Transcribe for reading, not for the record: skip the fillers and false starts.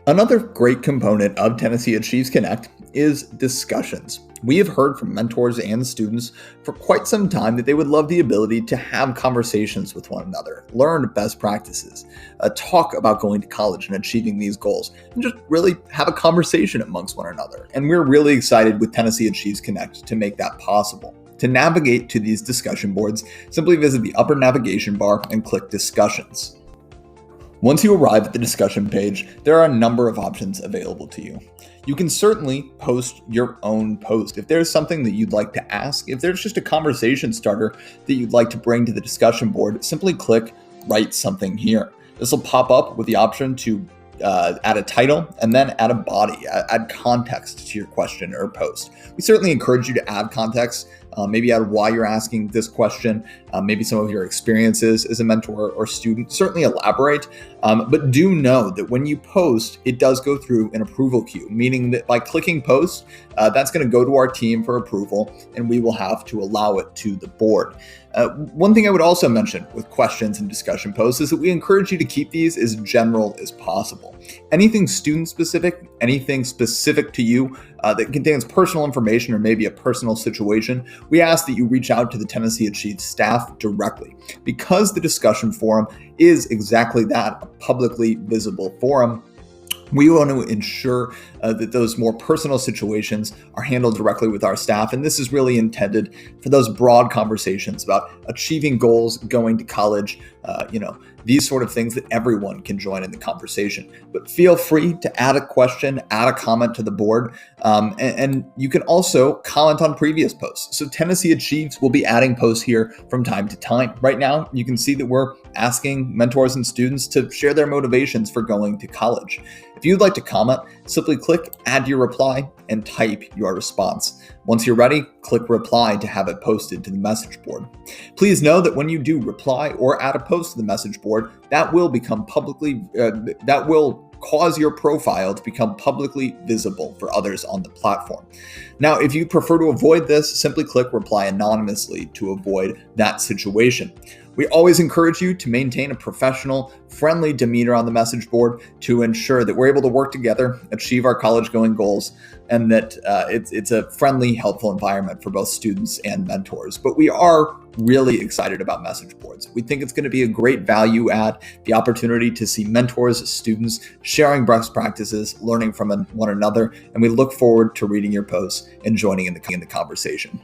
Another great component of tnAchieves Connect is discussions. We have heard from mentors and students for quite some time that they would love the ability to have conversations with one another, learn best practices, talk about going to college and achieving these goals, and just really have a conversation amongst one another. And we're really excited with tnAchieves Connect to make that possible. To navigate to these discussion boards, simply visit the upper navigation bar and click Discussions. Once you arrive at the discussion page, there are a number of options available to you. You can certainly post your own post. If there's something that you'd like to ask, if there's just a conversation starter that you'd like to bring to the discussion board, simply click Write Something Here. This will pop up with the option to add a title and then add a body, add context to your question or post. We certainly encourage you to add context, maybe add why you're asking this question, maybe some of your experiences as a mentor or student. Certainly elaborate, but do know that when you post, it does go through an approval queue, meaning that by clicking post, that's going to go to our team for approval, and we will have to allow it to the board. One thing I would also mention with questions and discussion posts is that we encourage you to keep these as general as possible. Anything student specific, anything specific to you that contains personal information or maybe a personal situation, we ask that you reach out to the tnAchieves staff directly. Because the discussion forum is exactly that, a publicly visible forum, we want to ensure that those more personal situations are handled directly with our staff. And this is really intended for those broad conversations about achieving goals, going to college, these sort of things that everyone can join in the conversation. But feel free to add a question, add a comment to the board, and you can also comment on previous posts. So tnAchieves will be adding posts here from time to time. Right now, you can see that we're asking mentors and students to share their motivations for going to college. If you'd like to comment, simply click Add Your Reply and type your response. Once you're ready, click Reply to have it posted to the message board. Please know that when you do reply or add a post to the message board, that will cause your profile to become publicly visible for others on the platform. Now, if you prefer to avoid this, simply click Reply anonymously to avoid that situation. We always encourage you to maintain a professional, friendly demeanor on the message board to ensure that we're able to work together, achieve our college-going goals, and that it's a friendly, helpful environment for both students and mentors. But we are really excited about message boards. We think it's going to be a great value add, the opportunity to see mentors, students sharing best practices, learning from one another, and we look forward to reading your posts and joining in the conversation.